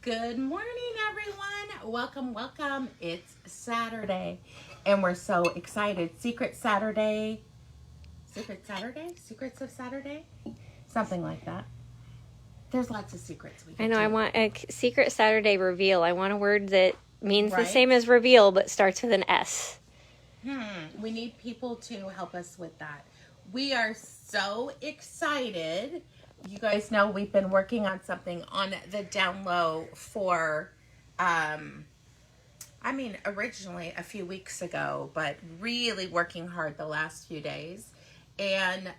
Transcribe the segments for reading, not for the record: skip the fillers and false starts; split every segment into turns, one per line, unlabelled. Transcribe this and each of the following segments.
Good morning, everyone. Welcome. It's Saturday, and we're so excited. Secrets of Saturday? Something like that. There's lots of secrets we can
I know,
do.
I want a Secret Saturday reveal. I want a word that means the
Right?
same as reveal, but starts with an S.
We need people to help us with that. We are so excited. You guys know we've been working on something on the down low for, originally a few weeks ago, but really working hard the last few days. And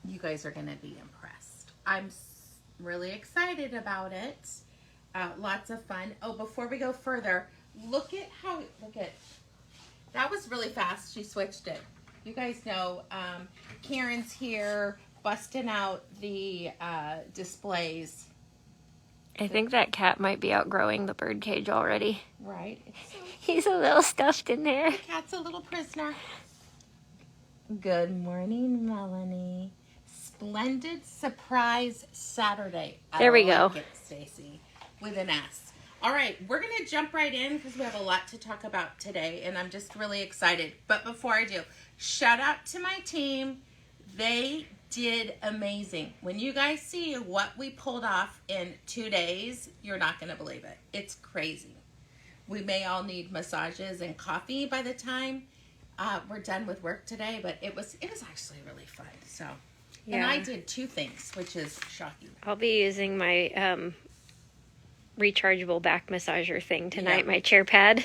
you guys are going to be impressed. I'm really excited about it. Lots of fun. Oh, before we go further, look at that was really fast. She switched it. You guys know Karen's here busting out the displays.
I think that cat might be outgrowing the bird cage already.
Right.
He's a little stuffed in there.
The cat's a little prisoner. Good morning, Melanie. Splendid surprise Saturday.
There we go.
Like it, Stacy, with an S. All right, we're going to jump right in because we have a lot to talk about today, and I'm just really excited. But before I do, shout out to my team. They did amazing. When you guys see what we pulled off in 2 days, you're not going to believe it. It's crazy. We may all need massages and coffee by the time we're done with work today, but it was actually really fun. So, yeah. And I did 2 things, which is shocking.
I'll be using my rechargeable back massager thing tonight, my chair pad.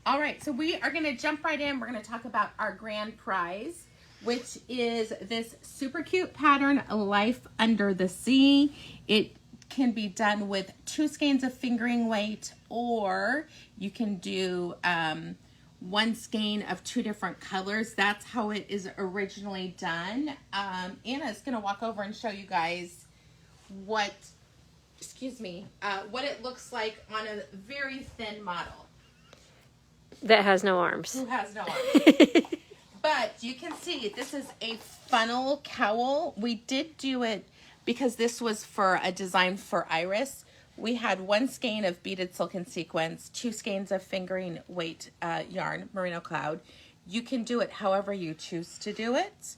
All right, so we are going to jump right in. We're going to talk about our grand prize, which is this super cute pattern, Life Under the Sea. It can be done with 2 skeins of fingering weight, or you can do 1 skein of 2 different colors. That's how it is originally done. Anna's going to walk over and show you guys what it looks like on a very thin model.
That has no arms.
Who has no arms. But you can see this is a funnel cowl. We did do it because this was for a design for Iris. We had 1 skein of beaded silken sequins, 2 skeins of fingering weight yarn, merino cloud. You can do it however you choose to do it.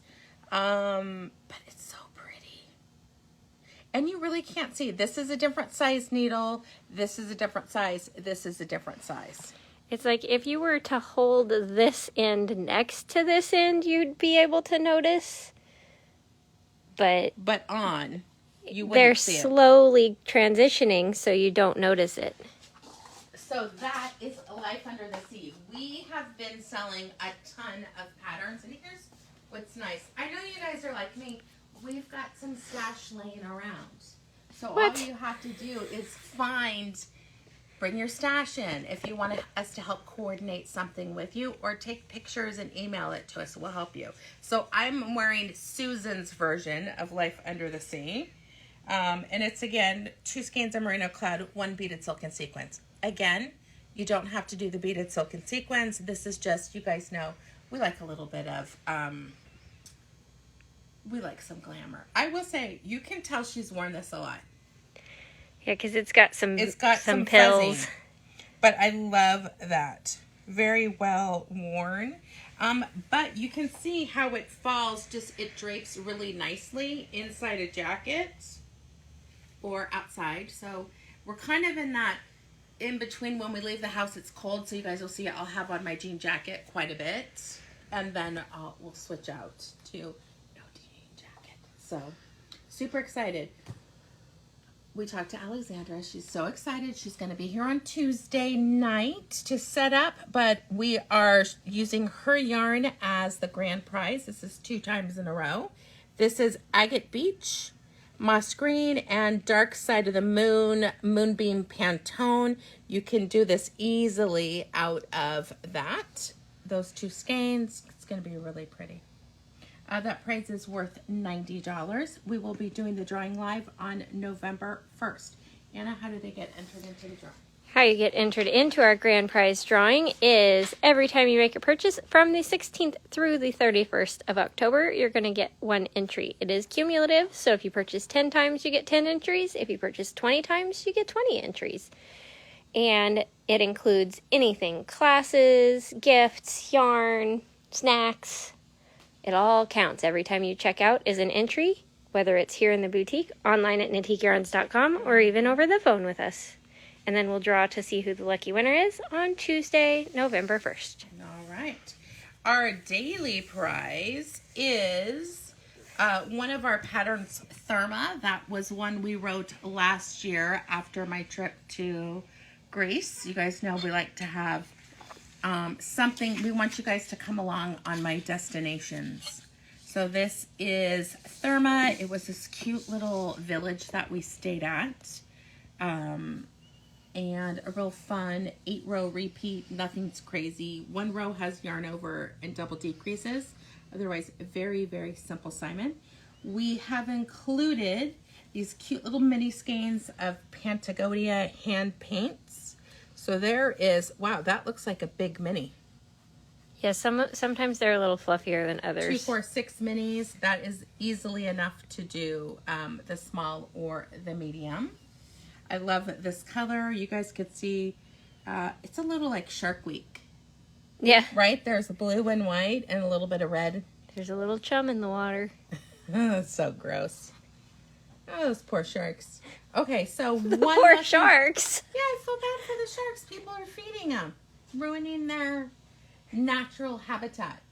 But it's so pretty. And you really can't see. This is a different size needle. This is a different size. This is a different size.
It's like if you were to hold this end next to this end, you'd be able to notice. But
you wouldn't
they're
see it.
slowly transitioning, so you don't notice it.
So that is Life Under the Sea. We have been selling a ton of patterns, and here's what's nice. I know you guys are like me. We've got some stash laying around. So all you have to do is bring your stash in if you want us to help coordinate something with you, or take pictures and email it to us. We'll help you. So I'm wearing Susan's version of Life Under the Sea. And it's, again, 2 skeins of merino cloud, 1 beaded silken sequins. Again, you don't have to do the beaded silken sequins. This is just, you guys know, we like a little bit of, we like some glamour. I will say, you can tell she's worn this a lot.
Yeah, because it's got some
some
pills.
Fuzzing, but I love that. Very well worn. But you can see how it falls, it drapes really nicely inside a jacket or outside. So we're kind of in that in between. When we leave the house, it's cold, so you guys will see I'll have on my jean jacket quite a bit. And then we'll switch out to no jean jacket. So super excited. We talked to Alexandra. She's so excited. She's going to be here on Tuesday night to set up, but we are using her yarn as the grand prize. This is 2 times in a row. This is Agate Beach, Moss Green, and Dark Side of the Moon, Moonbeam Pantone. You can do this easily out of those 2 skeins. It's going to be really pretty. That prize is worth $90. We will be doing the drawing live on November 1st. Anna, how do they get entered into the drawing?
How you get entered into our grand prize drawing is every time you make a purchase from the 16th through the 31st of October, you're going to get 1 entry. It is cumulative, so if you purchase 10 times, you get 10 entries. If you purchase 20 times, you get 20 entries. And it includes anything: classes, gifts, yarn, snacks. It all counts. Every time you check out is an entry, whether it's here in the boutique, online at NatiqueYarns.com, or even over the phone with us. And then we'll draw to see who the lucky winner is on Tuesday, November 1st.
All right. Our daily prize is one of our patterns, Therma. That was one we wrote last year after my trip to Greece. You guys know we like to have something. We want you guys to come along on my destinations. So this is Therma. It was this cute little village that we stayed at. And a real fun 8-row repeat. Nothing's crazy. 1 row has yarn over and double decreases. Otherwise, very, very simple assignment. We have included these cute little mini skeins of Patagonia hand paints. So there is, wow, that looks like a big mini.
Yeah, sometimes they're a little fluffier than others.
2, 4, 6 minis. That is easily enough to do the small or the medium. I love this color. You guys could see it's a little like Shark Week.
Yeah.
Right? There's blue and white and a little bit of red.
There's a little chum in the water.
That's so gross. Oh, those poor sharks. Okay, so
The
one
poor
lesson-
sharks.
Yeah, I feel bad for the sharks. People are feeding them, ruining their natural habitat.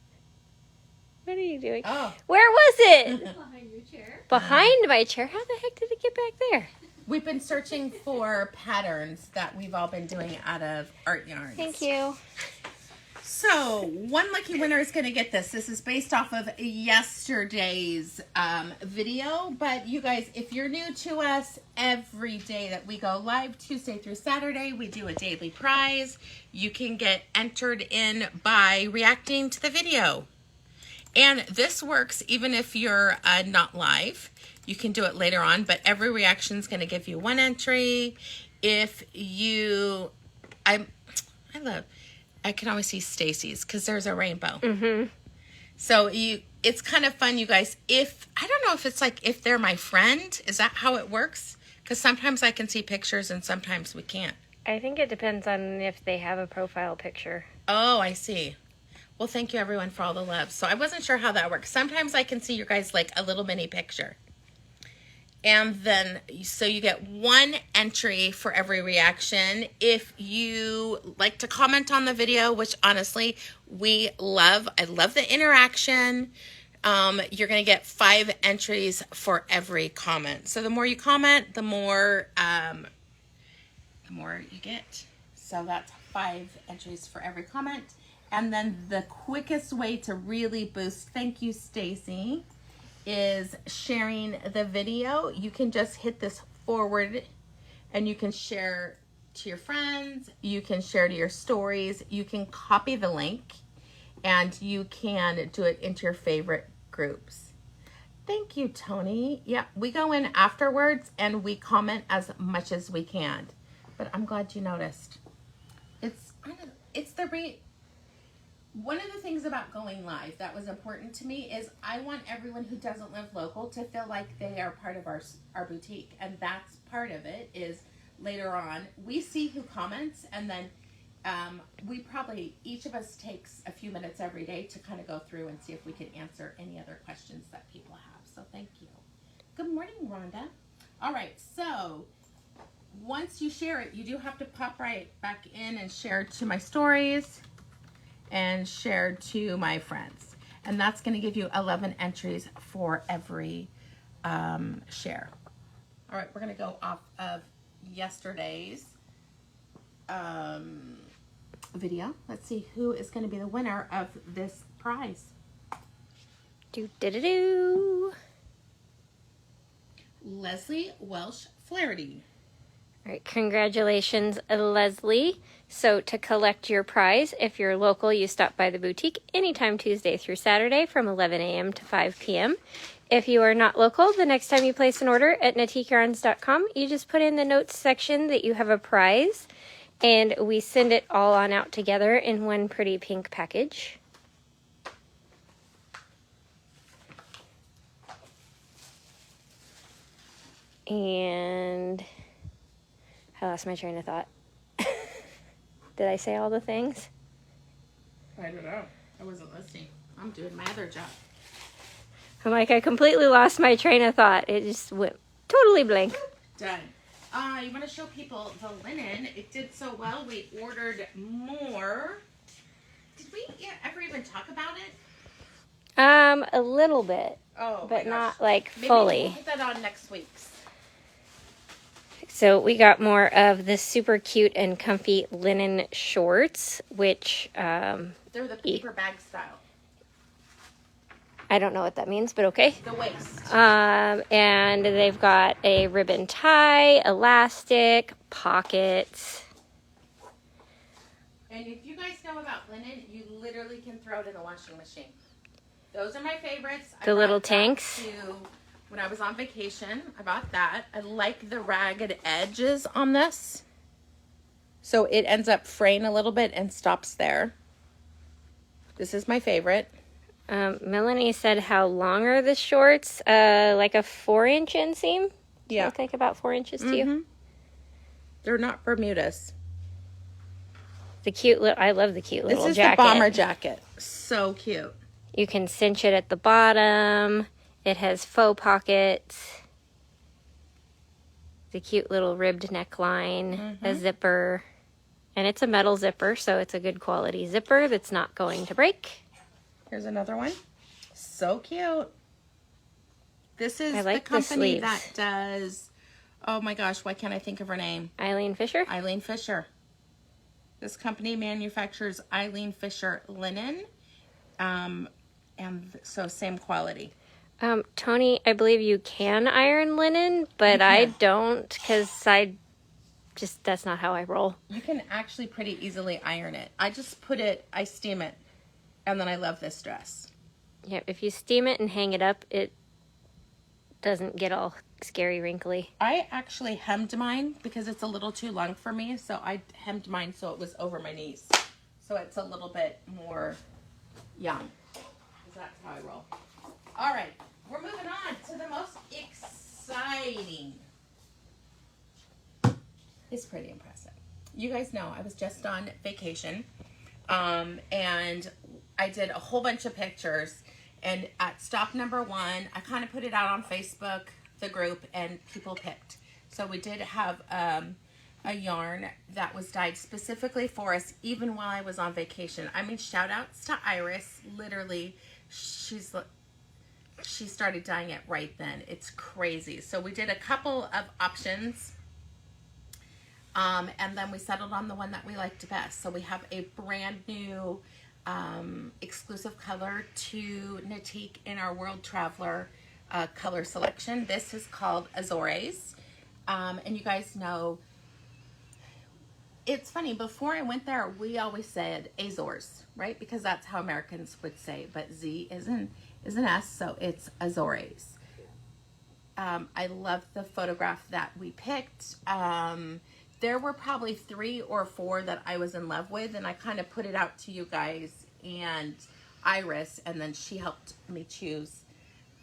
What are you doing?
Oh.
Where was it?
Behind your chair.
Behind my chair. How the heck did it get back there?
We've been searching for patterns that we've all been doing out of art yarns.
Thank you.
So, one lucky winner is going to get this. This is based off of yesterday's video. But you guys, if you're new to us, every day that we go live, Tuesday through Saturday, we do a daily prize. You can get entered in by reacting to the video. And this works even if you're not live. You can do it later on, but every reaction is going to give you 1 entry. If you, I can always see Stacy's because there's a rainbow.
Mm-hmm.
So it's kind of fun, you guys. I don't know if it's like if they're my friend, is that how it works? Because sometimes I can see pictures and sometimes we can't.
I think it depends on if they have a profile picture.
Oh, I see. Well, thank you everyone for all the love. So I wasn't sure how that works. Sometimes I can see you guys like a little mini picture. And then, so you get 1 entry for every reaction. If you like to comment on the video, which honestly, I love the interaction. You're going to get 5 entries for every comment. So the more you comment, the more you get. So that's 5 entries for every comment. And then the quickest way to really boost, thank you, Stacy, is sharing the video. You can just hit this forward and you can share to your friends. You can share to your stories. You can copy the link and you can do it into your favorite groups. Thank you, Tony. Yeah, we go in afterwards and we comment as much as we can. But I'm glad you noticed. One of the things about going live that was important to me is I want everyone who doesn't live local to feel like they are part of our boutique. And that's part of it is later on, we see who comments and then each of us takes a few minutes every day to kind of go through and see if we could answer any other questions that people have. So thank you. Good morning, Rhonda. All right, so once you share it, you do have to pop right back in and share to my stories and share to my friends. And that's going to give you 11 entries for every share. All right, we're going to go off of yesterday's video. Let's see who is going to be the winner of this prize.
Do-do-do-do.
Leslie Welsh Flaherty.
All right, congratulations, Leslie. So to collect your prize, if you're local, you stop by the boutique anytime Tuesday through Saturday from 11 a.m. to 5 p.m. If you are not local, the next time you place an order at NatiqueYarns.com, you just put in the notes section that you have a prize, And we send it all on out together in one pretty pink package. And I lost my train of thought. Did I say all the things?
I don't know. I wasn't listening. I'm doing my other job.
I'm like, I completely lost my train of thought. It just went totally blank.
Done. You want to show people the linen. It did so well. We ordered more. Did we ever even talk about it?
A little bit.
Oh,
but
my
not
gosh.
like
Maybe
fully.
We'll put that on next week's.
So we got more of the super cute and comfy linen shorts, which
They're the paper bag style.
I don't know what that means, but okay.
The waist.
And they've got a ribbon tie, elastic, pockets.
And if you guys know about linen, you literally can throw it in the washing machine. Those are my favorites.
The little tanks.
When I was on vacation, I bought that. I like the ragged edges on this. So it ends up fraying a little bit and stops there. This is my favorite.
Melanie said, how long are the shorts? Like a 4-inch inseam?
Yeah.
I think about 4 inches to you.
They're not Bermudas.
The cute little, I love the cute little jacket.
This is the bomber jacket. So cute.
You can cinch it at the bottom. It has faux pockets. The cute little ribbed neckline, a zipper. And it's a metal zipper, so it's a good quality zipper that's not going to break.
Here's another one. So cute. This is
like
the company
the
that does, oh my gosh, why can't I think of her name?
Eileen Fisher?
Eileen Fisher. This company manufactures Eileen Fisher linen. And so same quality.
Tony, I believe you can iron linen, but I don't, because that's not how I roll.
You can actually pretty easily iron it. I just I steam it, and then I love this dress.
Yeah, if you steam it and hang it up, it doesn't get all scary wrinkly.
I actually hemmed mine because it's a little too long for me, so I hemmed mine so it was over my knees. So it's a little bit more young. Because that's how I roll. All right, we're moving on to the most exciting. It's pretty impressive. You guys know I was just on vacation, and I did a whole bunch of pictures, and at stop number 1, I kind of put it out on Facebook, the group, and people picked. So we did have a yarn that was dyed specifically for us, even while I was on vacation. I mean, shout outs to Iris. Literally, she started dyeing it right then. It's crazy. So we did a couple of options. And then we settled on the one that we liked best. So we have a brand new exclusive color to Natique in our World Traveler color selection. This is called Azores. And you guys know, it's funny, before I went there, we always said Azores, right? Because that's how Americans would say, but Z is an S, so it's Azores. I love the photograph that we picked. There were probably 3 or 4 that I was in love with, and I kind of put it out to you guys and Iris, and then she helped me choose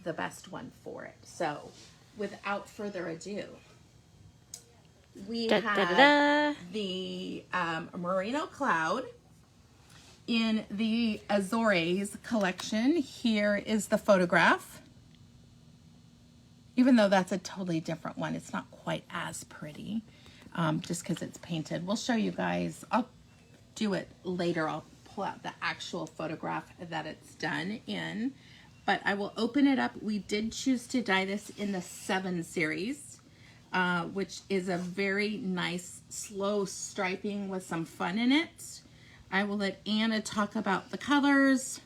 the best one for it. So, without further ado, we have the Merino Cloud in the Azores collection. Here is the photograph. Even though that's a totally different one, it's not quite as pretty. Just because it's painted. We'll show you guys. I'll do it later. I'll pull out the actual photograph that it's done in. But I will open it up. We did choose to dye this in the 7 series, which is a very nice, slow striping with some fun in it. I will let Anna talk about the colors,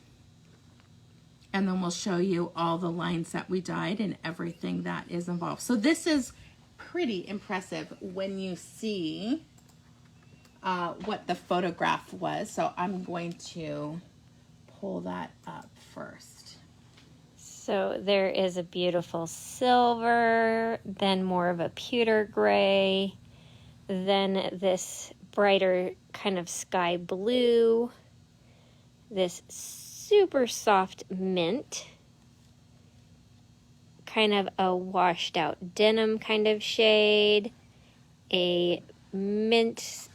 and then we'll show you all the lines that we dyed and everything that is involved. So this is pretty impressive when you see what the photograph was. So I'm going to pull that up first.
So there is a beautiful silver, then more of a pewter gray, then this brighter kind of sky blue, this super soft mint, kind of a washed out denim kind of shade, a mint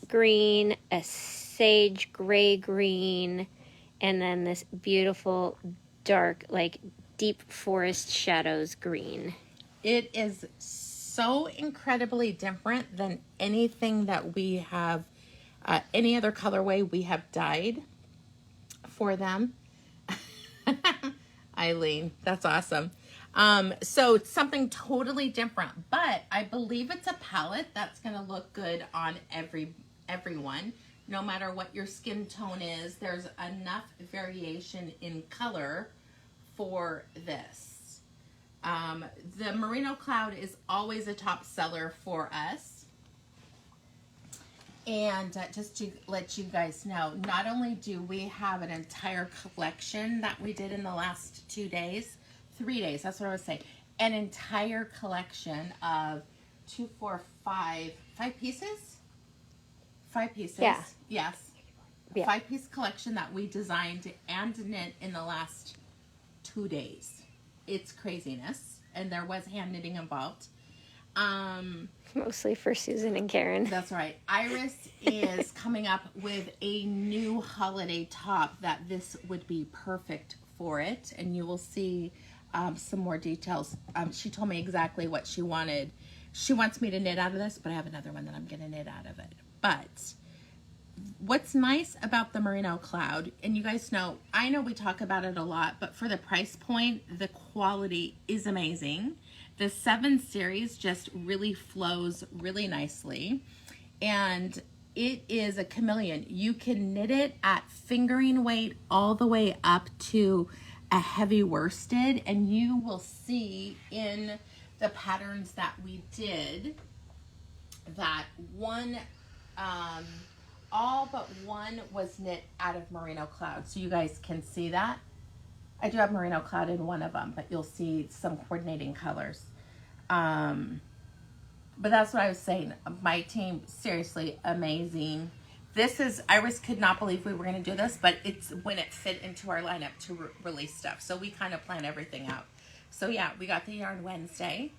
green, a sage gray green, and then this beautiful dark, like deep forest shadows green.
It is so incredibly different than anything that we have, any other colorway we have dyed for them. Eileen, that's awesome. So it's something totally different, but I believe it's a palette that's going to look good on everyone, no matter what your skin tone is. There's enough variation in color for this. The Merino Cloud is always a top seller for us. And just to let you guys know, not only do we have an entire collection that we did in the last 3 days, that's what I was saying, an entire collection of 5 pieces? 5 pieces.
Yeah.
Yes.
Yeah.
5-piece collection that we designed and knit in the last 2 days. It's craziness. And there was hand knitting involved.
Mostly for Susan and Karen.
That's right. Iris is coming up with a new holiday top that this would be perfect for it. And you will see some more details. She told me exactly what she wanted. She wants me to knit out of this, but I have another one that I'm going to knit out of it. But what's nice about the Merino Cloud, and you guys know, I know we talk about it a lot, but for the price point, the quality is amazing. The 7 series just really flows really nicely, and it is a chameleon. You can knit it at fingering weight all the way up to a heavy worsted, and you will see in the patterns that we did that one, all but one was knit out of Merino Cloud, so you guys can see that. I do have Merino Cloud in one of them, but you'll see some coordinating colors. But that's what I was saying. My team, seriously, amazing. This is, Iris could not believe we were going to do this, but it's when it fit into our lineup to release stuff. So we kind of plan everything out. So yeah, we got the yarn Wednesday.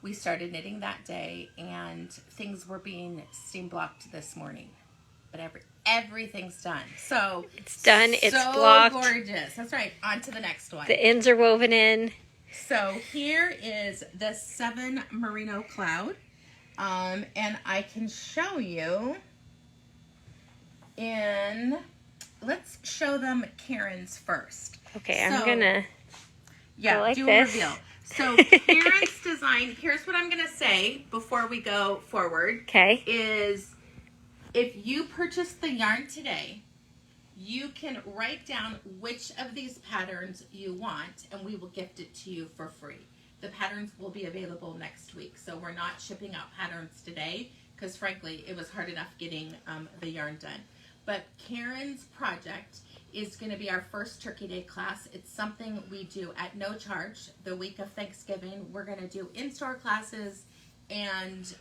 We started knitting that day, and things were being steam blocked this morning. But everything's done. So
it's done. It's
so
blocked.
Gorgeous. That's right. On to the next one.
The ends are woven in.
So here is the 7 Merino Cloud. And I can show you let's show them Karen's first.
Okay, I'm gonna
do a reveal. So Karen's design, here's what I'm gonna say before we go forward.
Okay.
Is if you purchase the yarn today, you can write down which of these patterns you want, and we will gift it to you for free. The patterns will be available next week, so we're not shipping out patterns today because, frankly, it was hard enough getting the yarn done. But Karen's project is going to be our first Turkey Day class. It's something we do at no charge. The week of Thanksgiving, we're going to do in-store classes and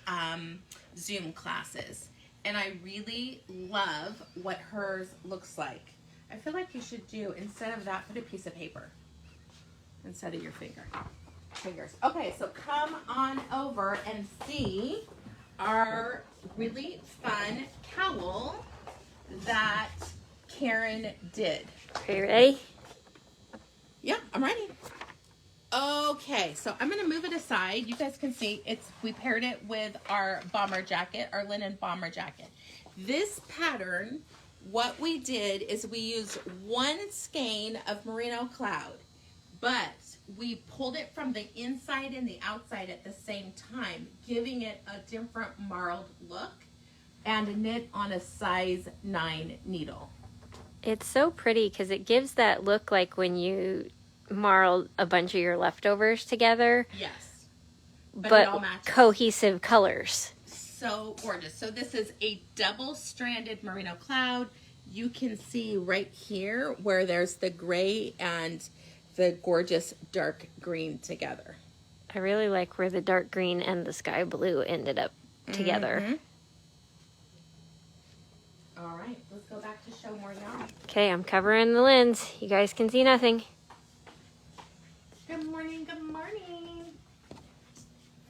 Zoom classes. And I really love what hers looks like. I feel like you should do, instead of that, put a piece of paper instead of your fingers. Okay, so come on over and see our really fun cowl that Karen did.
Are you ready?
Yeah, I'm ready. Okay, so I'm going to move it aside. You guys can see we paired it with our bomber jacket, our linen bomber jacket. This pattern, what we did is we used one skein of Merino Cloud, but we pulled it from the inside and the outside at the same time, giving it a different marled look, and knit on a size 9 needle.
It's so pretty because it gives that look like when you marled a bunch of your leftovers together.
Yes.
But
it all matches.
Cohesive colors.
So gorgeous. So this is a double-stranded Merino Cloud. You can see right here where there's the gray and the gorgeous dark green together.
I really like where the dark green and the sky blue ended up together.
Mm-hmm. All right, let's go back to show more yarn.
Okay, I'm covering the lens. You guys can see nothing.
Good morning, good morning.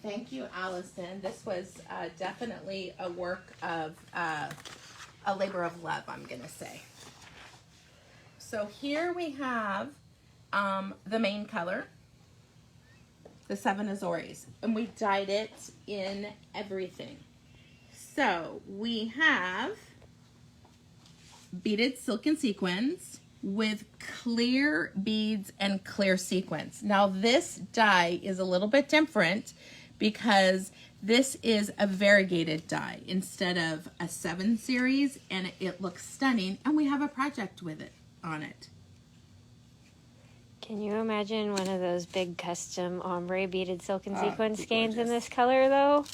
Thank you, Allison. This was definitely a work of, a labor of love, I'm gonna say. So here we have the main color, the 7 Azores, and we dyed it in everything. So we have beaded silken sequins with clear beads and clear sequins. Now this dye is a little bit different because this is a variegated dye instead of a 7 series, and it looks stunning, and we have a project with it on it.
Can you imagine one of those big custom ombre beaded silken sequin skeins in
gorgeous.
this color though?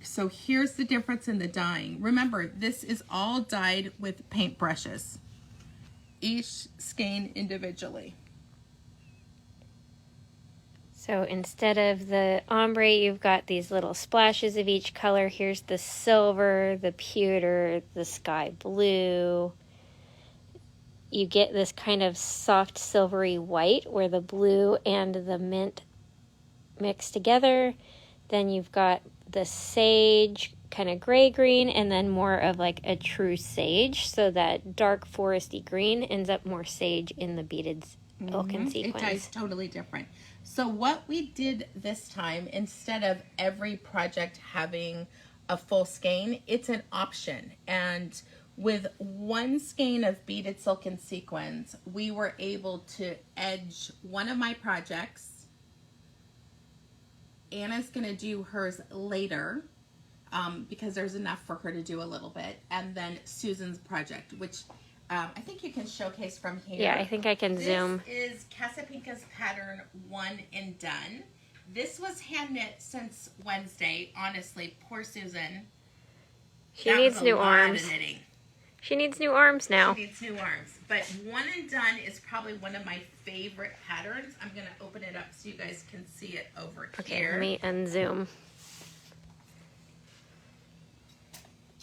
So here's the difference in the dyeing. Remember, this is all dyed with paint brushes, each skein individually.
So instead of the ombre, you've got these little splashes of each color. Here's the silver, the pewter, the sky blue. You get this kind of soft silvery white where the blue and the mint mix together. Then you've got the sage, kind of gray-green, and then more of like a true sage. So that dark foresty green ends up more sage in the beaded silken sequins.
It dyes totally different. So what we did this time, instead of every project having a full skein, it's an option. And with one skein of beaded silken sequins, we were able to edge one of my projects. Anna's going to do hers later because there's enough for her to do a little bit. And then Susan's project, which I think you can showcase from here.
Yeah, I think I can zoom.
This is Casapinka's pattern One and Done. This was hand knit since Wednesday. Honestly, poor Susan.
She needs new arms. She needs new arms now.
She needs new arms. But One and Done is probably one of my favorite patterns. I'm going to open it up so you guys can see it over here.
Okay, let me unzoom.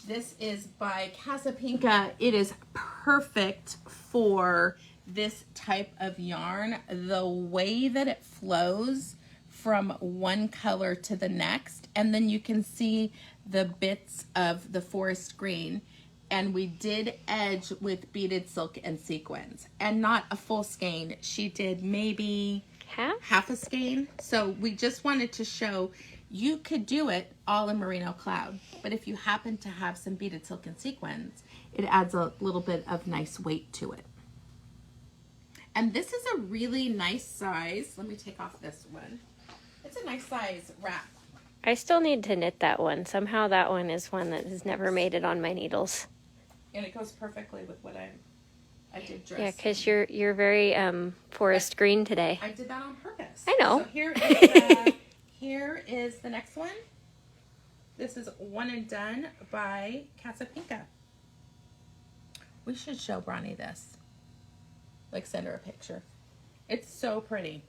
This is by Casapinka. It is perfect for this type of yarn. The way that it flows from one color to the next, and then you can see the bits of the forest green. And we did edge with beaded silk and sequins, and not a full skein. She did maybe half a skein. So we just wanted to show you could do it all in merino cloud, but if you happen to have some beaded silk and sequins, it adds a little bit of nice weight to it. And this is a really nice size. Let me take off this one. It's a nice size wrap.
I still need to knit that one. Somehow that one is one that has never made it on my needles.
And it goes perfectly with what I did dress.
Yeah, because you're very forest green today.
I did that on purpose.
I know.
So here is the next one. This is One and Done by Casapinka. We should show Bronny this. Like, send her a picture. It's so pretty.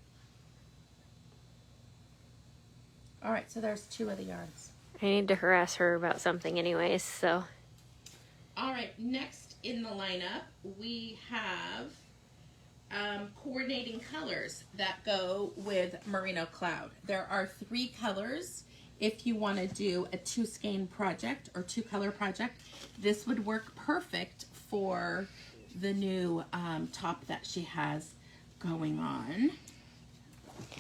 All right, so there's 2 of the yarns.
I need to harass her about something anyways, so.
All right, next in the lineup, we have coordinating colors that go with merino cloud. There are 3 colors. If you want to do a 2 skein project or 2 color project, this would work perfect for the new top that she has going on.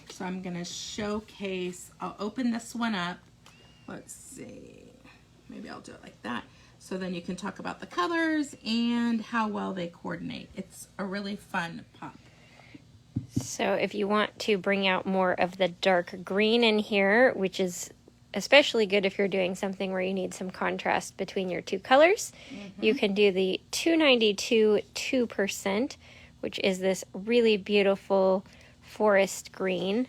So I'm going to showcase, I'll open this one up. Let's see, maybe I'll do it like that. So then you can talk about the colors and how well they coordinate. It's a really fun pop.
So if you want to bring out more of the dark green in here, which is especially good if you're doing something where you need some contrast between your 2 colors, you can do the 292 2%, which is this really beautiful forest green.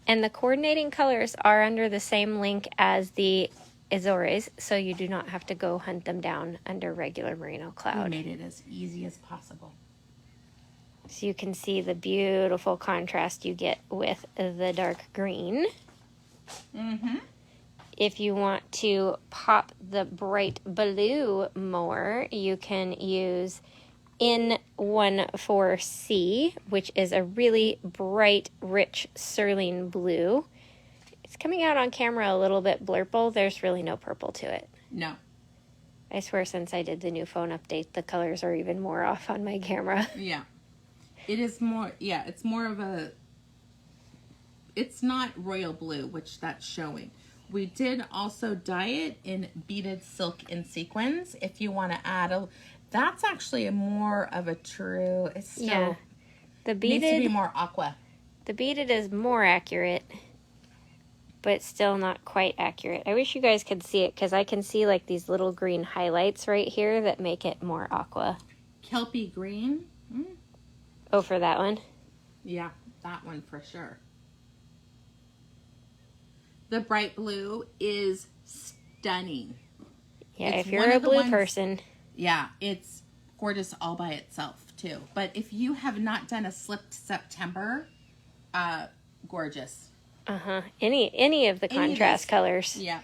And the coordinating colors are under the same link as the Azores, so you do not have to go hunt them down under regular merino cloud.
We made it as easy as possible.
So you can see the beautiful contrast you get with the dark green. if you want to pop the bright blue more, you can use N14C, which is a really bright, rich cerulean blue. It's coming out on camera a little bit blurple. There's really no purple to it.
No.
I swear since I did the new phone update, the colors are even more off on my camera.
Yeah. It is more, yeah, it's more of a, it's not royal blue, which that's showing. We did also dye it in beaded silk and sequins. If you want to add a, that's actually a more of a true, it's still,
Yeah. The beaded
needs to be more aqua.
The beaded is more accurate, but still not quite accurate. I wish you guys could see it because I can see like these little green highlights right here that make it more aqua.
Kelpie green.
Oh, for that one?
Yeah, that one for sure. The bright blue is stunning.
Yeah,
It's
if you're
one
a
of the
blue
ones-
person.
Yeah, it's gorgeous all by itself too. But if you have not done a slipped September, gorgeous.
Any of the contrast colors
Yeah.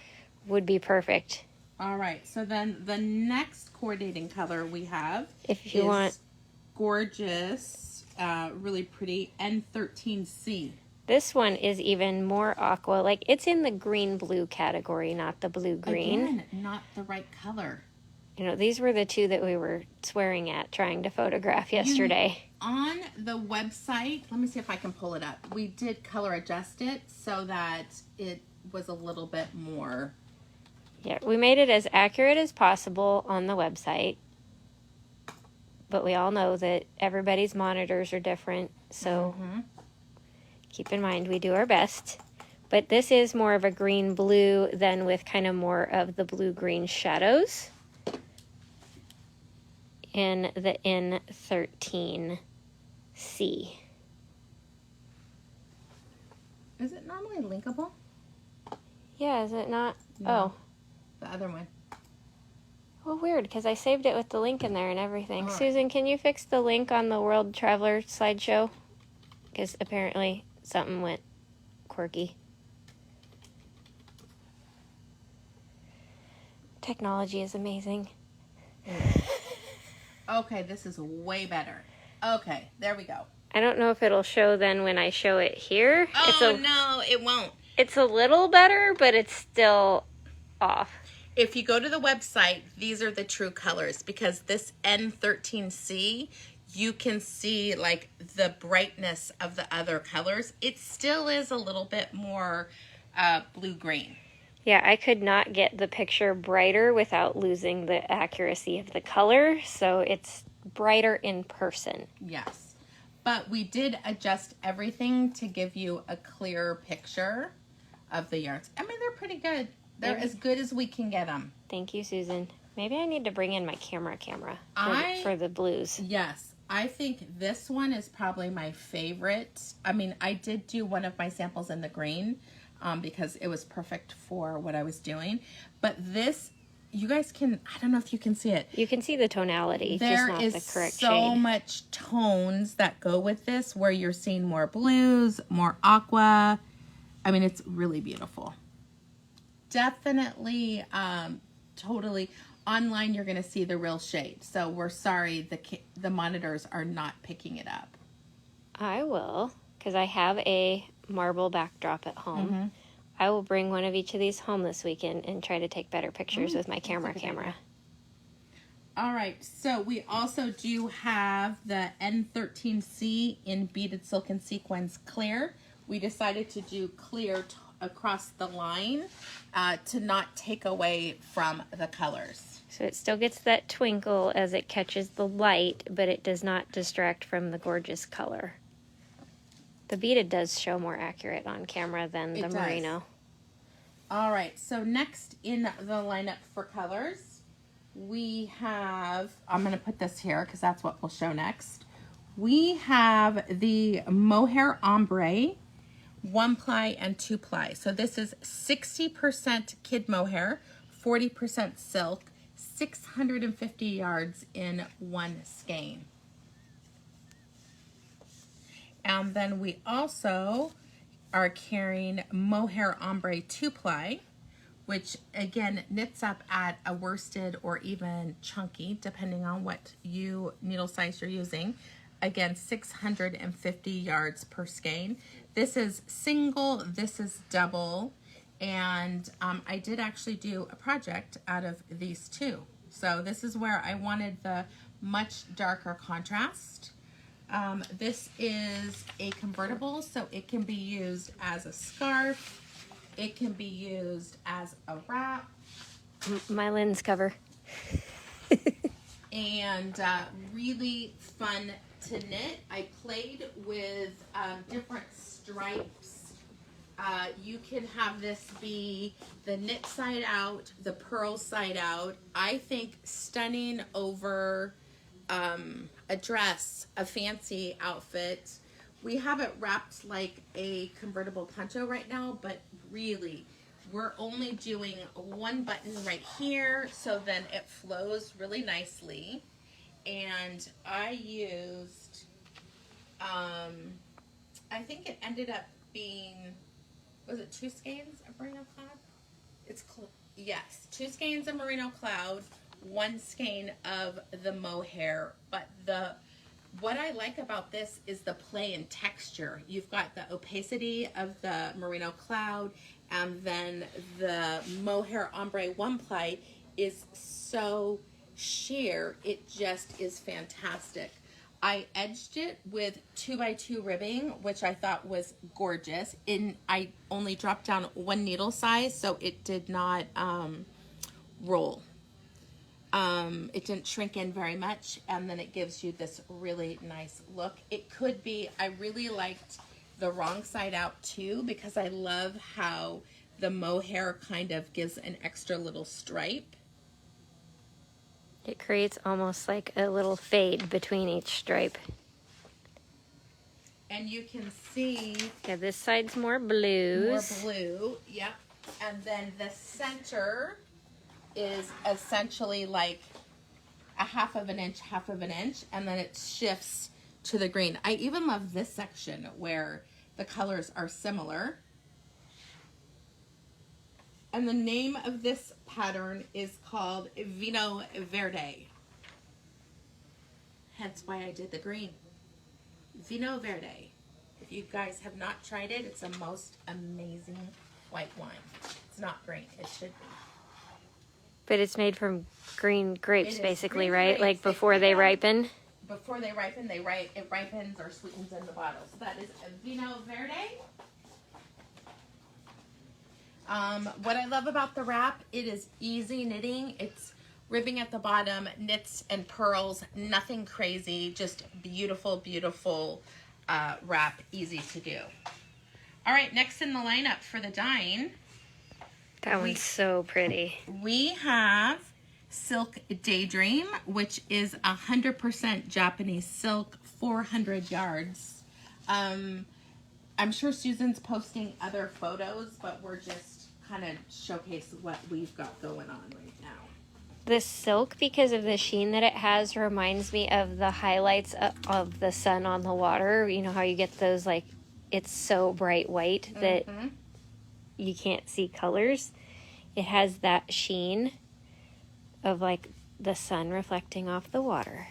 would be perfect.
All right. So then the next coordinating color we have
If you
is
want
gorgeous, really pretty N13C.
this one is even more aqua. Like it's in the green blue category, not the blue green.
Again, not the right color.
You know, these were the two that we were swearing at trying to photograph yesterday.
On the website, let me see if I can pull it up. We did color adjust it so that it was a little bit more.
Yeah, we made it as accurate as possible on the website. But we all know that everybody's monitors are different, so keep in mind we do our best. But this is more of a green blue than with kind of more of the blue-green shadows in the N13C.
Is it normally linkable?
Yeah, is it not?
No. The other one.
Well, weird, because I saved it with the link in there and everything.
All right.
Susan, can you fix the link on the World Traveler slideshow? Because apparently something went quirky. Technology is amazing.
Okay, this is way better. Okay, there we go.
I don't know if it'll show then when I show it here.
Oh, no, it won't.
It's a little better, but it's still off.
If you go to the website, these are the true colors because this N13C, you can see like the brightness of the other colors. It still is a little bit more blue-green.
Yeah, I could not get the picture brighter without losing the accuracy of the color, so it's brighter in person.
Yes. But we did adjust everything to give you a clear picture of the yarns. I mean, they're pretty good. They're as good as we can get them.
Thank you, Susan. Maybe I need to bring in my camera for the blues.
Yes. I think this one is probably my favorite. I mean, I did do one of my samples in the green because it was perfect for what I was doing. But this, you guys can, I don't know if you can see it.
You can see the tonality,
There
just not
is
the correct
so
shade.
much tones that go with this where you're seeing more blues, more aqua. I mean, it's really beautiful. Definitely, totally. Online, you're going to see the real shade. So we're sorry the monitors are not picking it up.
I will, because I have a marble backdrop at home. I will bring one of each of these home this weekend and try to take better pictures with my camera.
All right, so we also do have the N13C in beaded silk and sequins clear. We decided to do clear across the line to not take away from the colors.
So it still gets that twinkle as it catches the light, but it does not distract from the gorgeous color. The beaded does show more accurate on camera than the merino.
All right, so next in the lineup for colors, we have, I'm going to put this here because that's what we'll show next. We have the mohair ombre, 1-ply and 2-ply. So this is 60% kid mohair, 40% silk, 650 yards in one skein. And then we also are carrying mohair ombre 2-ply, which again knits up at a worsted or even chunky, depending on what needle size you're using. Again, 650 yards per skein. This is single, this is double, and I did actually do a project out of these two. So this is where I wanted the much darker contrast. This is a convertible, so it can be used as a scarf. It can be used as a wrap.
My lens cover.
And really fun to knit. I played with different stripes. You can have this be the knit side out, the purl side out. I think stunning over a dress, a fancy outfit. We have it wrapped like a convertible poncho right now, but really we're only doing one button right here, so then it flows really nicely. And I used, I think it ended up being, was it 2 skeins of merino cloud? Yes, 2 skeins of merino cloud, 1 skein of the mohair. But what I like about this is the play in texture. You've got the opacity of the merino cloud, and then the mohair ombre one ply is so sheer. It just is fantastic. I edged it with 2x2 ribbing, which I thought was gorgeous. I only dropped down 1 needle size, so it did not roll. It didn't shrink in very much, and then it gives you this really nice look. It could be, I really liked the wrong side out too, because I love how the mohair kind of gives an extra little stripe.
It creates almost like a little fade between each stripe.
And you can see...
Yeah, this side's more blues.
More blue, yep. And then the center is essentially like a half of an inch, and then it shifts to the green. I even love this section where the colors are similar. And the name of this pattern is called Vino Verde. Hence why I did the green. Vino Verde. If you guys have not tried it, it's the most amazing white wine. It's not green. It should be.
But it's made from green grapes, basically,
green
right?
grapes.
Like before they ripen?
Before they ripen, it ripens or sweetens in the bottle. So that is Vino Verde. What I love about the wrap, it is easy knitting. It's ribbing at the bottom, knits and purls, nothing crazy, just beautiful, beautiful wrap, easy to do. All right, next in the lineup for the dyeing.
That one's so pretty.
We have Silk Daydream, which is 100% Japanese silk, 400 yards. I'm sure Susan's posting other photos, but we're just kind of showcase what we've got going on right now.
The silk, because of the sheen that it has, reminds me of the highlights of the sun on the water. You know how you get those, like, it's so bright white that you can't see colors. It has that sheen of, like, the sun reflecting off the water.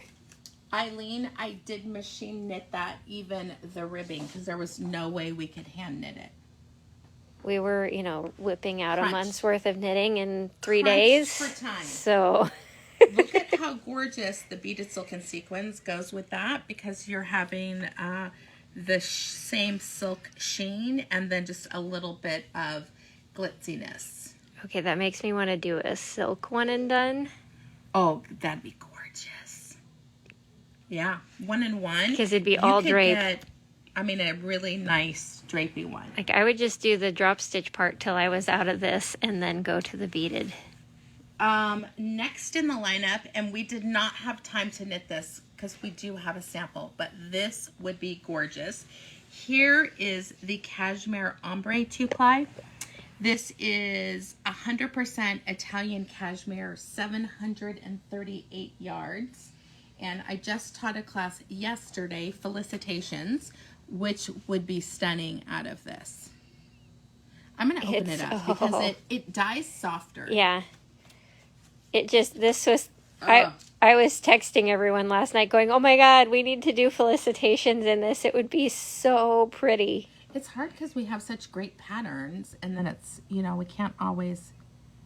Eileen, I did machine knit that, even the ribbing, because there was no way we could hand knit it.
We were, whipping out a month's worth of knitting in 3
Crunched
days.
for time.
So
look at how gorgeous the beaded silk and sequins goes with that, because you're having the same silk sheen and then just a little bit of glitziness.
Okay, that makes me want to do a silk one and done.
Oh, that'd be gorgeous. Yeah, 1 in 1.
Because it'd be all draped.
A really nice drapey one.
Like, I would just do the drop stitch part till I was out of this and then go to the beaded.
Next in the lineup, and we did not have time to knit this because we do have a sample, but this would be gorgeous. Here is the Cashmere Ombre 2-ply. This is 100% Italian cashmere, 738 yards. And I just taught a class yesterday, felicitations, which would be stunning out of this. I'm going to open it up because it dyes softer.
Yeah. This was,
Oh.
I was texting everyone last night going, oh my God, we need to do felicitations in this. It would be so pretty.
It's hard because we have such great patterns, and then it's, you know, we can't always...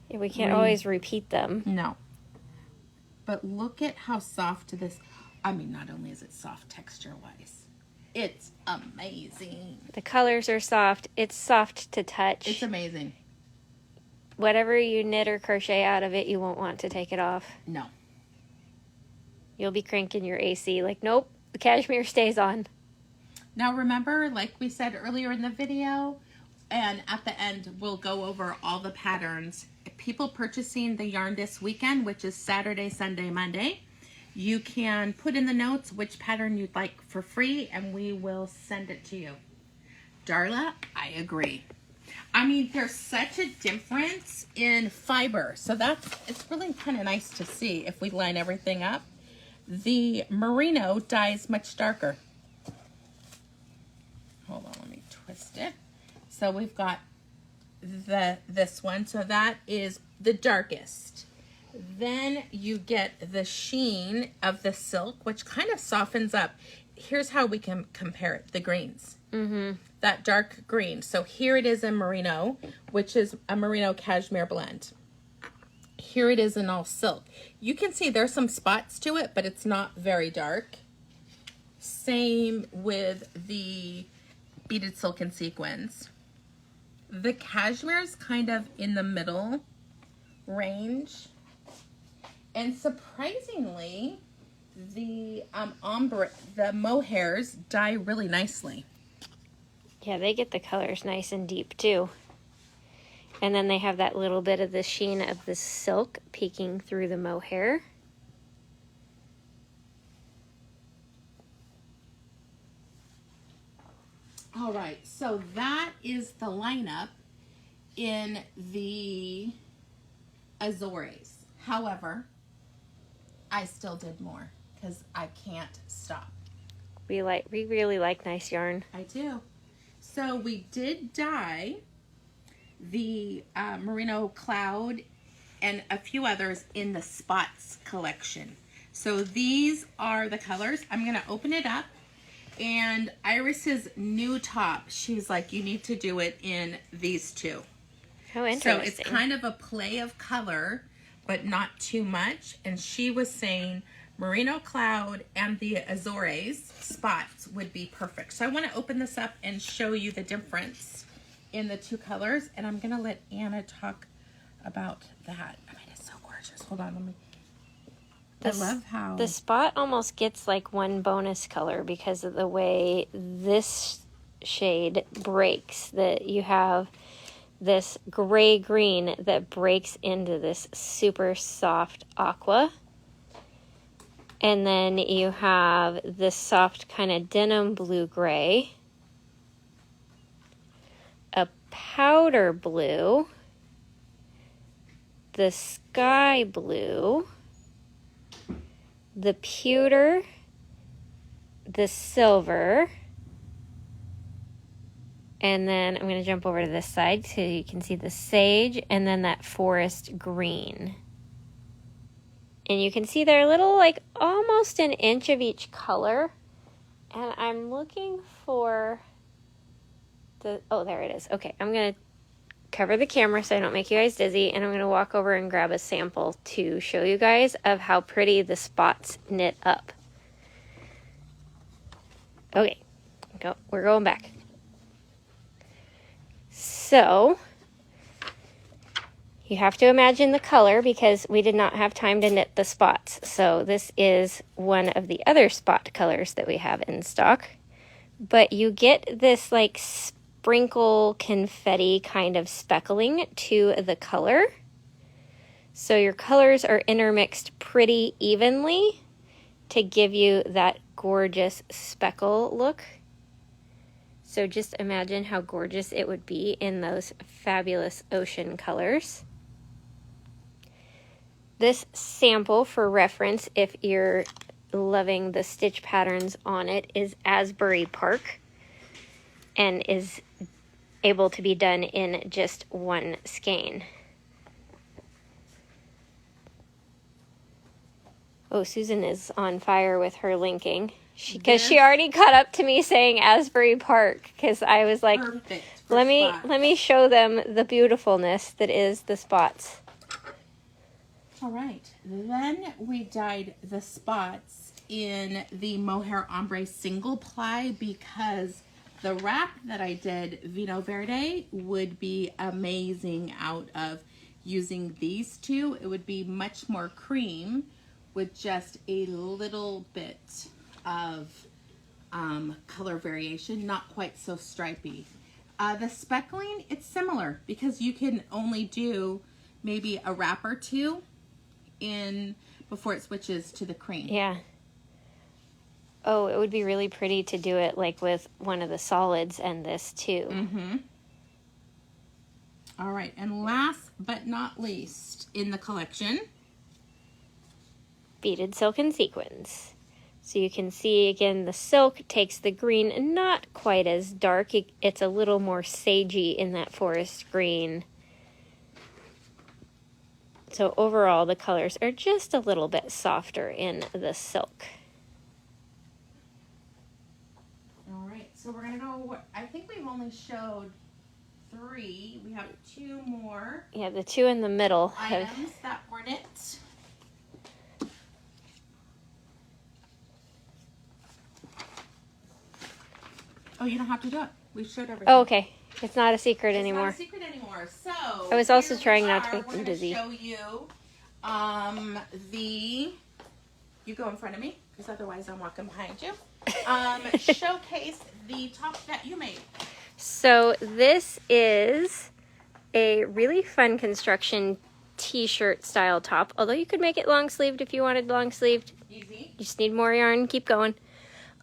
Yeah, we can't always repeat them.
No. But look at how soft this... I mean, not only is it soft texture-wise, it's amazing.
The colors are soft. It's soft to touch.
It's amazing.
Whatever you knit or crochet out of it, you won't want to take it off.
No.
You'll be cranking your AC like, nope, the cashmere stays on.
Now remember, like we said earlier in the video, and at the end, we'll go over all the patterns. People purchasing the yarn this weekend, which is Saturday, Sunday, Monday, you can put in the notes which pattern you'd like for free, and we will send it to you. Darla, I agree. I mean, there's such a difference in fiber, so it's really kind of nice to see if we line everything up. The merino dyes much darker. Hold on, let me twist it. So we've got this one, so that is the darkest. Then you get the sheen of the silk, which kind of softens up. Here's how we can compare it, the greens.
Mm-hmm.
That dark green. So here it is in merino, which is a merino cashmere blend. Here it is in all silk. You can see there's some spots to it, but it's not very dark. Same with the beaded silk and sequins. The cashmere is kind of in the middle range. And surprisingly, the ombre, the mohairs dye really nicely.
Yeah, they get the colors nice and deep too. And then they have that little bit of the sheen of the silk peeking through the mohair.
All right, so that is the lineup in the Azores. However, I still did more because I can't stop.
We really like nice yarn.
I do. So we did dye the Merino Cloud and a few others in the Spots collection. So these are the colors. I'm going to open it up. And Iris's new top, she's like, you need to do it in these two.
How interesting.
So it's kind of a play of color, but not too much. And she was saying Merino Cloud and the Azores Spots would be perfect. So I want to open this up and show you the difference in the two colors. And I'm going to let Anna talk about that. I mean, it's so gorgeous. Hold on, let me... I love how...
The spot almost gets like one bonus color because of the way this shade breaks. That you have this gray-green that breaks into this super soft aqua. And then you have this soft kind of denim blue-gray. A powder blue. The sky blue. The pewter, the silver, and then I'm going to jump over to this side so you can see the sage, and then that forest green. And you can see they're little, like almost an inch of each color. And I'm looking for oh, there it is. Okay, I'm going to cover the camera so I don't make you guys dizzy, and I'm going to walk over and grab a sample to show you guys of how pretty the spots knit up. Okay, we're going back. So you have to imagine the color because we did not have time to knit the spots. So this is one of the other spot colors that we have in stock, but you get this like sprinkle confetti kind of speckling to the color. So your colors are intermixed pretty evenly to give you that gorgeous speckle look. So just imagine how gorgeous it would be in those fabulous ocean colors. This sample for reference, if you're loving the stitch patterns on it, is Asbury Park and is able to be done in just one skein. Oh, Susan is on fire with her linking. Because she already caught up to me saying Asbury Park, because I was like, let me show them the beautifulness that is the spots.
All right, then we dyed the spots in the mohair ombre single ply because the wrap that I did, Vino Verde, would be amazing out of using these two. It would be much more cream with just a little bit of color variation, not quite so stripy. The speckling, it's similar because you can only do maybe a wrap or two in before it switches to the cream.
Yeah. Oh, it would be really pretty to do it like with one of the solids and this too.
Mm-hmm. All right, and last but not least in the collection,
beaded silk and sequins. So you can see again the silk takes the green, not quite as dark. It's a little more sagey in that forest green. So overall the colors are just a little bit softer in the silk.
All right, so we're gonna go, I think we've only showed 3. We have 2 more.
Yeah, the 2 in the middle
items that weren't it. Oh, you don't have to do it. We showed everything.
Oh, okay. It's not a secret anymore.
It's not a secret anymore. So
I was also trying not to make them dizzy.
We're going to show you you go in front of me because otherwise I'm walking behind you. Showcase the top that you made.
So this is a really fun construction t-shirt style top, although you could make it long sleeved if you wanted long sleeved.
Easy.
You just need more yarn, keep going.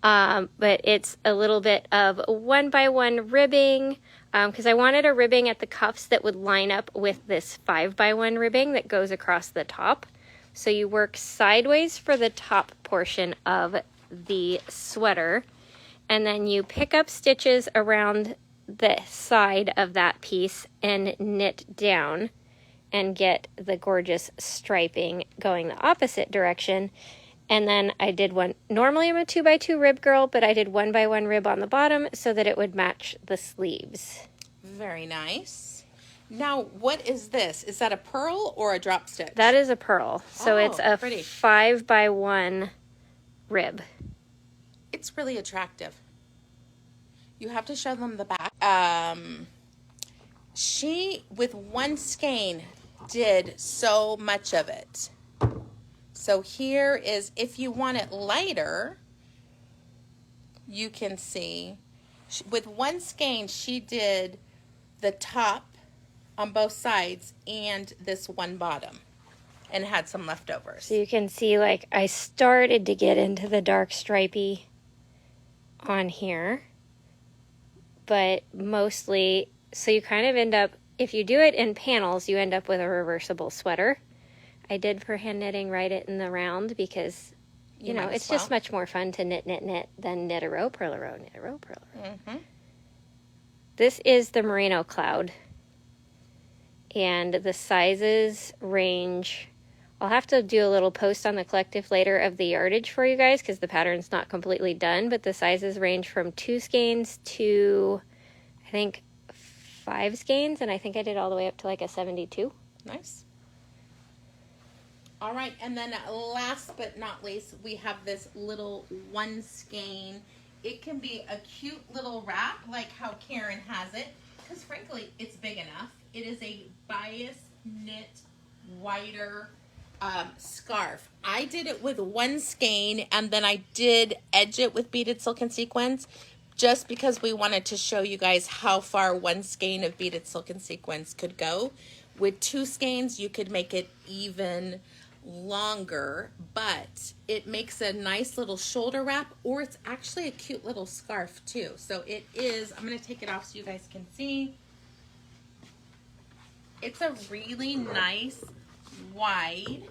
But it's a little bit of 1x1 ribbing, because I wanted a ribbing at the cuffs that would line up with this 5x1 ribbing that goes across the top. So you work sideways for the top portion of the sweater, and then you pick up stitches around the side of that piece and knit down and get the gorgeous striping going the opposite direction. And then I did one, normally I'm a 2x2 rib girl, but I did 1x1 rib on the bottom so that it would match the sleeves.
Very nice. Now, what is this? Is that a purl or a drop stitch?
That is a purl. So it's a
pretty.
5x1 rib.
It's really attractive. You have to show them the back. She, with one skein, did so much of it. So here is, if you want it lighter, you can see, with one skein, she did the top on both sides and this one bottom and had some leftovers.
So you can see, like, I started to get into the dark stripey on here, but mostly, so you kind of end up, if you do it in panels, you end up with a reversible sweater. I did for hand knitting write it in the round because, you know, it's just much more fun to knit than knit a row, purl a row, knit a row, purl a row.
Mm-hmm.
This is the Merino Cloud, and the sizes range. I'll have to do a little post on the collective later of the yardage for you guys because the pattern's not completely done, but the sizes range from 2 skeins to, I think, 5 skeins, and I think I did all the way up to like a 72.
Nice. All right, and then last but not least, we have this little one skein. It can be a cute little wrap, like how Karen has it, because frankly, it's big enough. It is a bias knit wider scarf. I did it with one skein, and then I did edge it with beaded silk and sequins, just because we wanted to show you guys how far one skein of beaded silk and sequins could go. With 2 skeins, you could make it even longer, but it makes a nice little shoulder wrap, or it's actually a cute little scarf too. So it is, I'm going to take it off so you guys can see. It's a really nice wide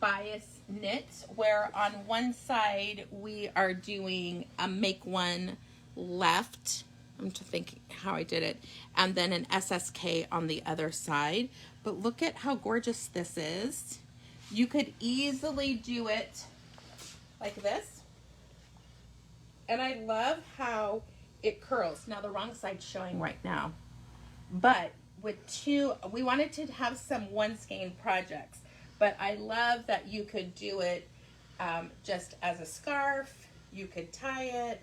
bias knit, where on one side we are doing a make one left I'm to think how I did it. And then an SSK on the other side. But look at how gorgeous this is. You could easily do it like this. And I love how it curls. Now the wrong side's showing right now. But with two, we wanted to have some one skein projects. But I love that you could do it just as a scarf. You could tie it.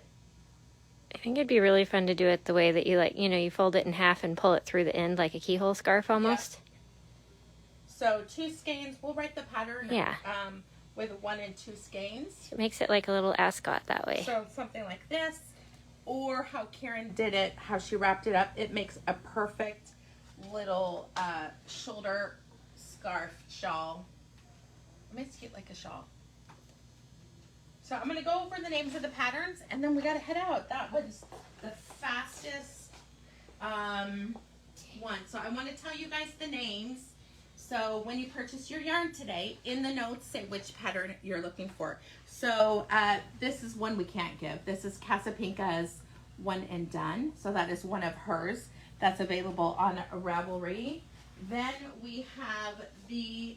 I think it'd be really fun to do it the way that you like, you know, you fold it in half and pull it through the end like a keyhole scarf almost.
Yep. So 2 skeins, we'll write the pattern with 1 and 2 skeins.
It makes it like a little ascot that way.
So something like this, or how Karen did it, how she wrapped it up, it makes a perfect little shoulder scarf shawl. It makes it like a shawl. So I'm going to go over the names of the patterns, and then we got to head out. That was the fastest one. So I want to tell you guys the names. So when you purchase your yarn today, in the notes, say which pattern you're looking for. So this is one we can't give. This is Casapinka's One and Done. So that is one of hers. That's available on Ravelry. Then we have the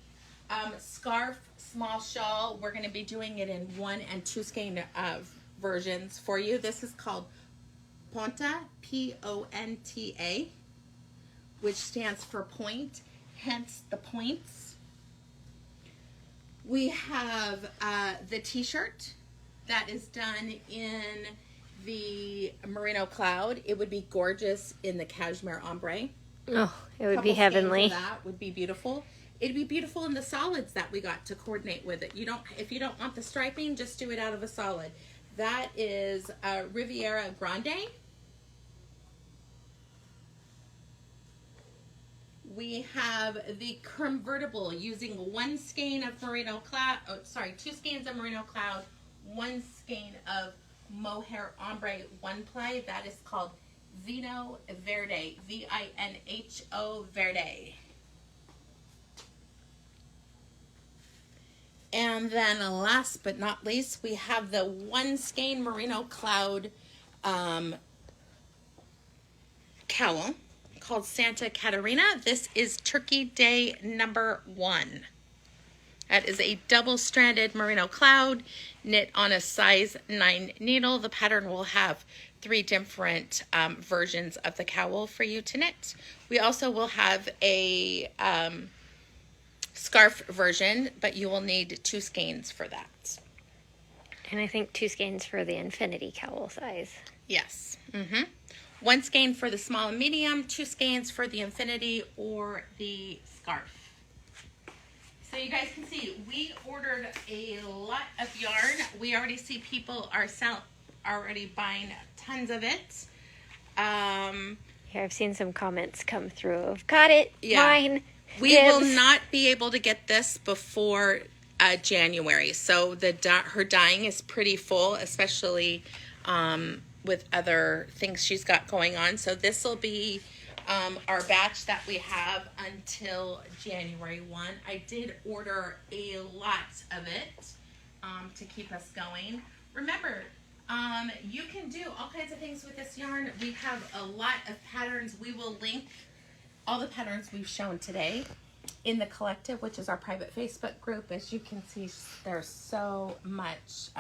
scarf small shawl. We're going to be doing it in 1 and 2 skein versions for you. This is called Ponta, Ponta, which stands for point, hence the points. We have the t-shirt that is done in the merino cloud. It would be gorgeous in the cashmere ombre.
Oh, it would be heavenly.
That would be beautiful. It'd be beautiful in the solids that we got to coordinate with it. If you don't want the striping, just do it out of a solid. That is Riviera Grande. We have the convertible using 1 skein of merino cloud. 2 skeins of merino cloud, 1 skein of mohair ombre one ply. That is called Vino Verde, Vinho Verde. And then last but not least, we have the 1 skein merino cloud cowl called Santa Catarina. This is Turkey Day number 1. That is a double-stranded merino cloud knit on a size 9 needle. The pattern will have 3 different versions of the cowl for you to knit. We also will have a scarf version, but you will need 2 skeins for that.
And I think 2 skeins for the infinity cowl size.
Yes. 1 skein for the small and medium, 2 skeins for the infinity or the scarf. So you guys can see, we ordered a lot of yarn. We already see people are already buying tons of it.
Here, I've seen some comments come through of, got it, mine.
We will not be able to get this before January. So her dyeing is pretty full, especially with other things she's got going on. So this will be our batch that we have until January 1. I did order a lot of it to keep us going. Remember, you can do all kinds of things with this yarn. We have a lot of patterns. We will link all the patterns we've shown today in the collective, which is our private Facebook group. As you can see, there's so much.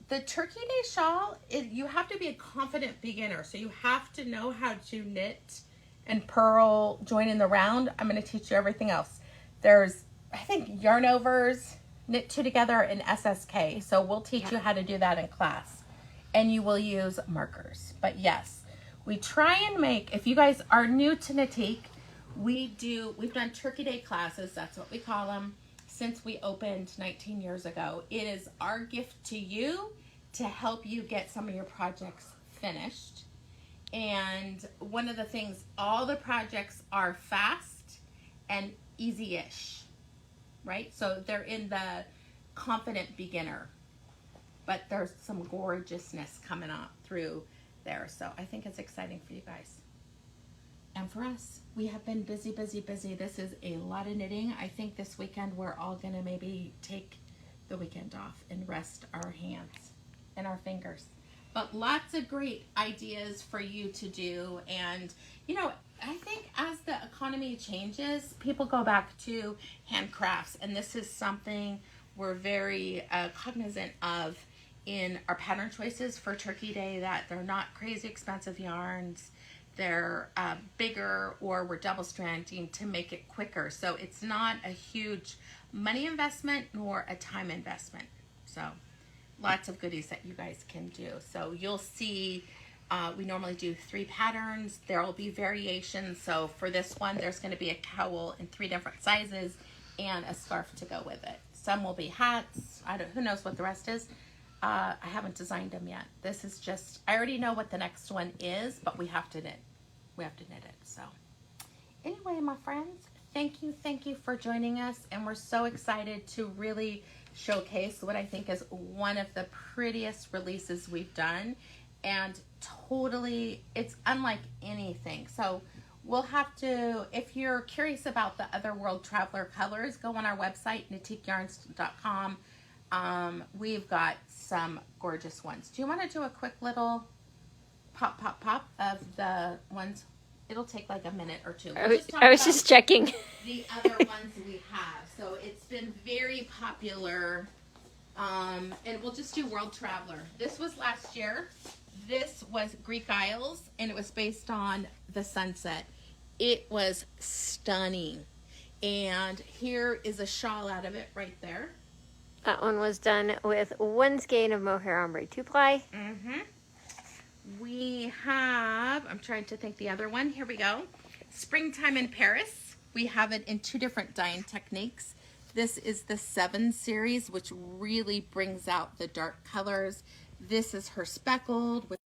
The Turkey Day shawl, you have to be a confident beginner. So you have to know how to knit and purl, join in the round. I'm going to teach you everything else. There's, I think, yarn overs, knit 2 together, and SSK. So we'll teach you how to do that in class. And you will use markers. But yes, we try and make, if you guys are new to Knittique, we've done Turkey Day classes, that's what we call them, since we opened 19 years ago. It is our gift to you to help you get some of your projects finished. And one of the things, all the projects are fast and easy-ish, right? So they're in the confident beginner, but there's some gorgeousness coming up through there. So I think it's exciting for you guys. And for us, we have been busy, busy, busy. This is a lot of knitting. I think this weekend we're all gonna maybe take the weekend off and rest our hands and our fingers. but lots of great ideas for you to do. And, you know, I think as the economy changes, people go back to handcrafts. And this is something we're very cognizant of in our pattern choices for Turkey Day, that they're not crazy expensive yarns. They're bigger, or we're double stranding to make it quicker. So it's not a huge money investment nor a time investment. So lots of goodies that you guys can do. So you'll see we normally do 3 patterns. There will be variations. So for this one, there's going to be a cowl in 3 different sizes and a scarf to go with it. Some will be hats. Who knows what the rest is. I haven't designed them yet. This is just, I already know what the next one is, but we have to knit. We have to knit it. So anyway, my friends, thank you for joining us. And we're so excited to really showcase what I think is one of the prettiest releases we've done. And totally, it's unlike anything. So we'll have to, if you're curious about the other World Traveler colors, go on our website, nitiqueyarns.com. We've got some gorgeous ones. Do you want to do a quick little pop of the ones? It'll take like a minute or two.
I was just checking
the other ones we have. So it's been very popular. And we'll just do World Traveler. This was last year. This was Greek Isles, and it was based on the sunset. It was stunning. And here is a shawl out of it right there.
That one was done with 1 skein of mohair ombre 2-ply.
We have, I'm trying to think the other one. Here we go. Springtime in Paris. We have it in 2 different dyeing techniques. This is the 7 series, which really brings out the dark colors. This is her speckled with